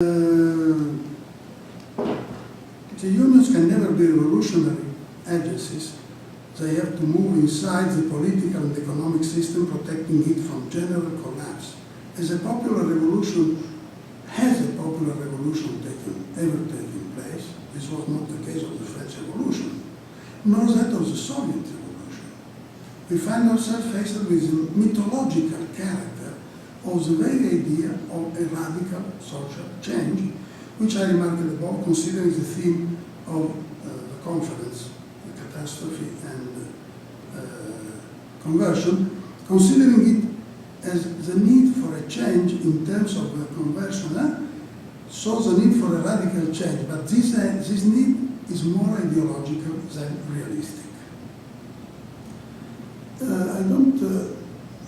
The unions can never be revolutionary agencies. They have to move inside the political and economic system, protecting it from general collapse. Has a popular revolution ever taken place? This was not the case of the French Revolution, nor that of the Soviet Revolution. We find ourselves faced with the mythological character of the very idea of a radical social change, which I remarked above, considering the theme of the conference, the catastrophe and conversion, considering it as the need for a change in terms of conversion, so the need for a radical change, but this need is more ideological than realistic.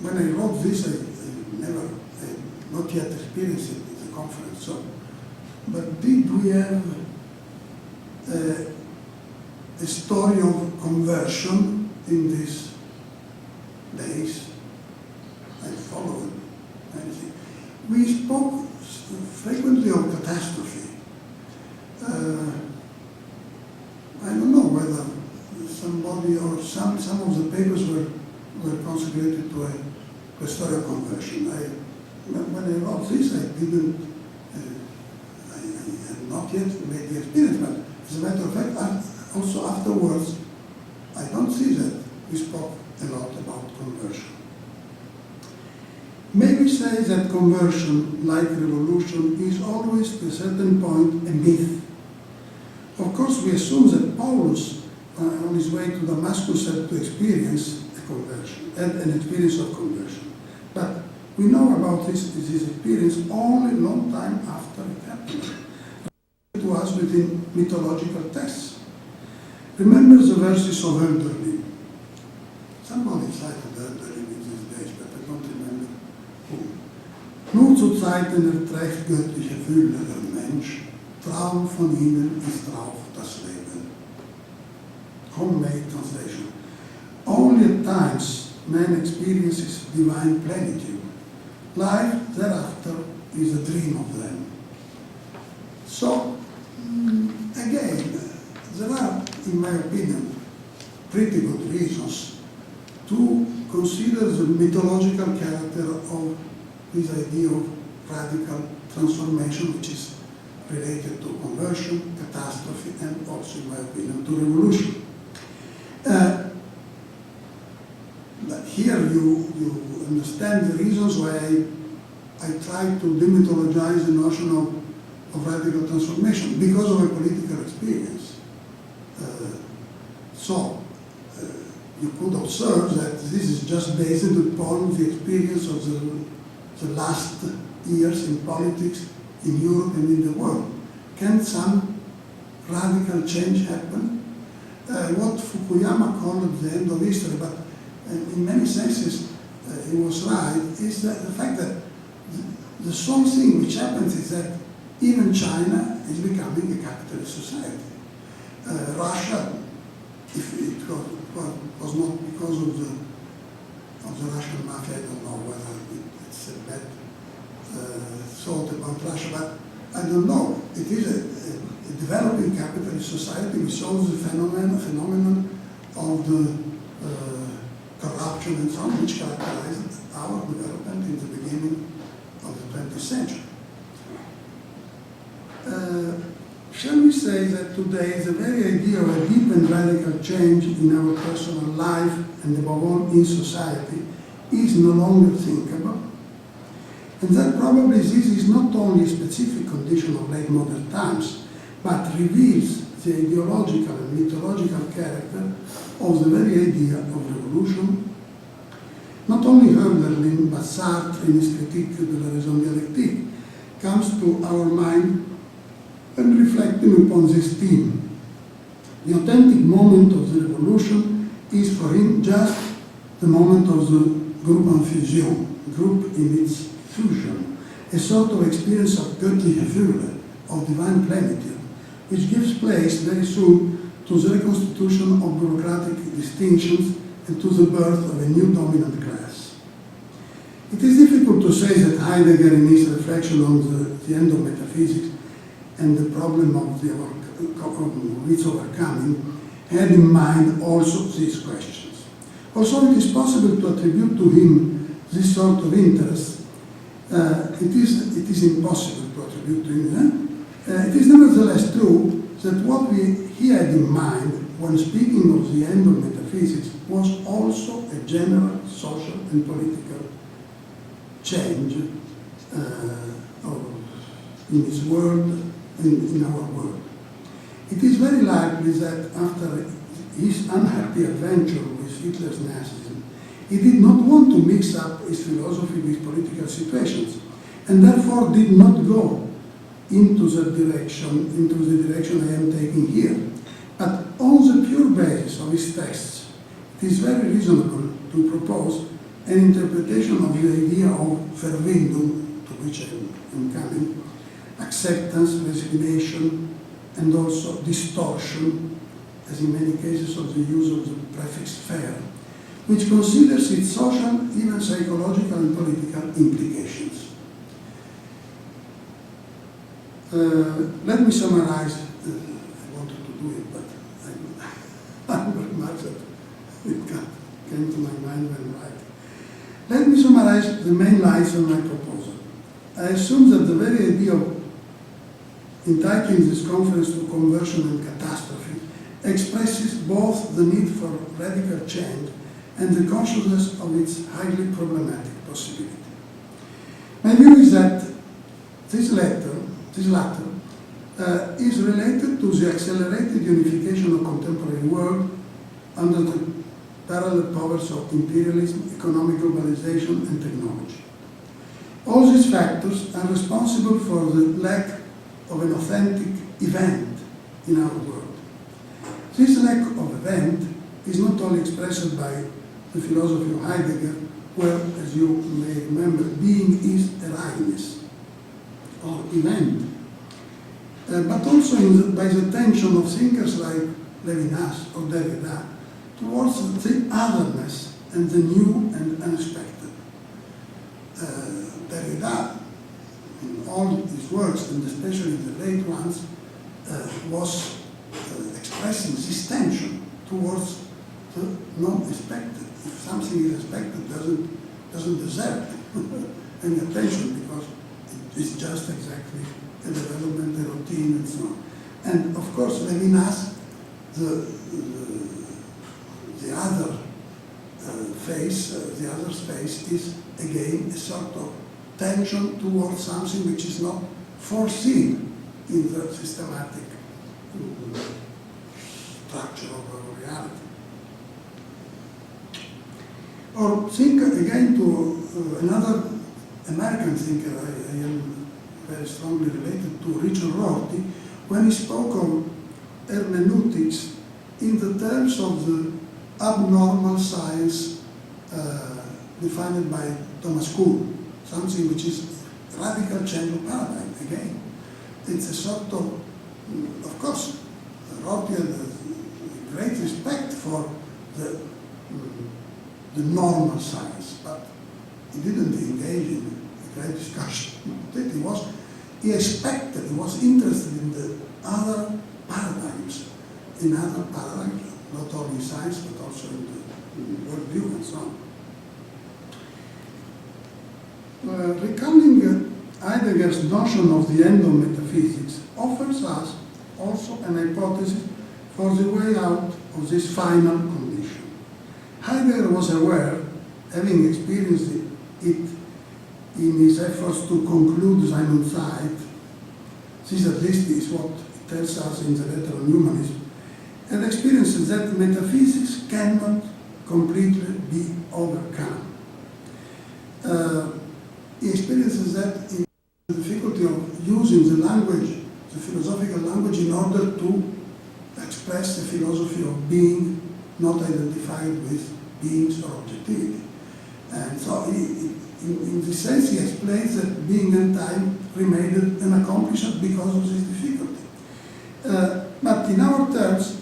When I wrote this, I not yet experienced it in the conference, but did we have a story of conversion in these days? I followed anything. We spoke frequently of catastrophe. I don't know whether somebody or some of the papers were consecrated to a story of conversion. When I wrote this, I had not yet made the experience, but as a matter of fact, also afterwards, I don't see that we spoke a lot about conversion. May we say that conversion, like revolution, is always to a certain point a myth? Of course, we assume that Paulus, on his way to Damascus, had to experience a conversion, an experience of conversion. But we know about this experience only a long time after it happened. It was within mythological texts. Remember the verses of Heidegger. Somebody cited Heidegger in these days, but I don't remember who. Nur zu Zeiten erträgt göttliche Fülle der Mensch, Traum von ihnen ist drauf das Leben. Homemade translation. Only at times man experiences divine plenitude. Life thereafter is a dream of them. So, again, there are, in my opinion, pretty good reasons to consider the mythological character of this idea of radical transformation, which is related to conversion, catastrophe, and also, in my opinion, to revolution. But here you understand the reasons why I try to demythologize the notion of radical transformation, because of a political experience. You could observe that this is just based upon the experience of the last years in politics in Europe and in the world. Can some radical change happen? What Fukuyama called the end of history, but in many senses he was right, is that the fact that the sole thing which happens is that even China is becoming a capitalist society. Russia, if it was not because of the Russian mafia, I don't know whether it's a bad thought about Russia, but I don't know. It is a developing capitalist society. We saw the phenomenon of the corruption and so on, which characterized our development in the beginning of the 20th century. Shall we say that today the very idea of a deep and radical change in our personal life and above all in society is no longer thinkable? And that probably this is not only a specific condition of late modern times, but reveals the ideological and mythological character of the very idea of revolution. Not only Hölderlin, but Sartre in his critique de la raison dialectique comes to our mind and reflecting upon this theme. The authentic moment of the revolution is for him just the moment of the group en fusion, group in its fusion, a sort of experience of göttliche Fülle, of divine plenitude, which gives place very soon to the reconstitution of bureaucratic distinctions and to the birth of a new dominant class. It is difficult to say that Heidegger, in his reflection on the end of metaphysics and the problem of its overcoming, had in mind also these questions. Also, it is possible to attribute to him this sort of interest. It is impossible to attribute to him. It is nevertheless true that what he had in mind when speaking of the end of metaphysics was also a general social and political change in his world, in our world. It is very likely that after his unhappy adventure with Hitler's Nazism, he did not want to mix up his philosophy with political situations, and therefore did not go into the direction I am taking here. But on the pure basis of his texts, it is very reasonable to propose an interpretation of the idea of Verwindung, to which I am coming, acceptance, resignation, and also distortion, as in many cases of the use of the prefix fair, which considers its social, even psychological and political implications. Let me summarize. I wanted to do it, but I'm very much that it came to my mind when writing. Let me summarize the main lines of my proposal. I assume that the very idea of entitling this conference to conversion and catastrophe expresses both the need for radical change and the consciousness of its highly problematic possibility. My view is that this latter is related to the accelerated unification of contemporary world under the parallel powers of imperialism, economic globalization, and technology. All these factors are responsible for the lack of an authentic event in our world. This lack of event is not only expressed by the philosophy of Heidegger, where, as you may remember, being is Ereignis, or event, but also by the tension of thinkers like Levinas or Derrida towards the otherness and the new and unexpected. Derrida, in all his works, and especially the late ones, was expressing this tension towards the non-expected. If something is expected, doesn't deserve any attention because it is just exactly a development, a routine, and so on. And of course, Levinas, the other the other's face is again a sort of tension towards something which is not foreseen in the systematic structure of our reality. Or think again to another American thinker I am very strongly related to, Richard Rorty, when he spoke of hermeneutics in the terms of the abnormal science defined by Thomas Kuhn, something which is radical change of paradigm again. It's a sort of course, Rorty had a great respect for the normal science, but he didn't engage in a great discussion. He expected, he was interested in the other paradigms, not only in science, but also in the worldview and so on. Recalling Heidegger's notion of the end of metaphysics offers us also an hypothesis for the way out of this final condition. Heidegger was aware, having experienced it in his efforts to conclude Sein Zeit, this at least is what it tells us in the letter on humanism, and experiences that metaphysics cannot completely be overcome. He experiences that in the difficulty of using the language, the philosophical language, in order to express a philosophy of being not identified with beings or objectivity. And so in this sense he explains that being and time remained unaccomplished because of this difficulty. But in our terms,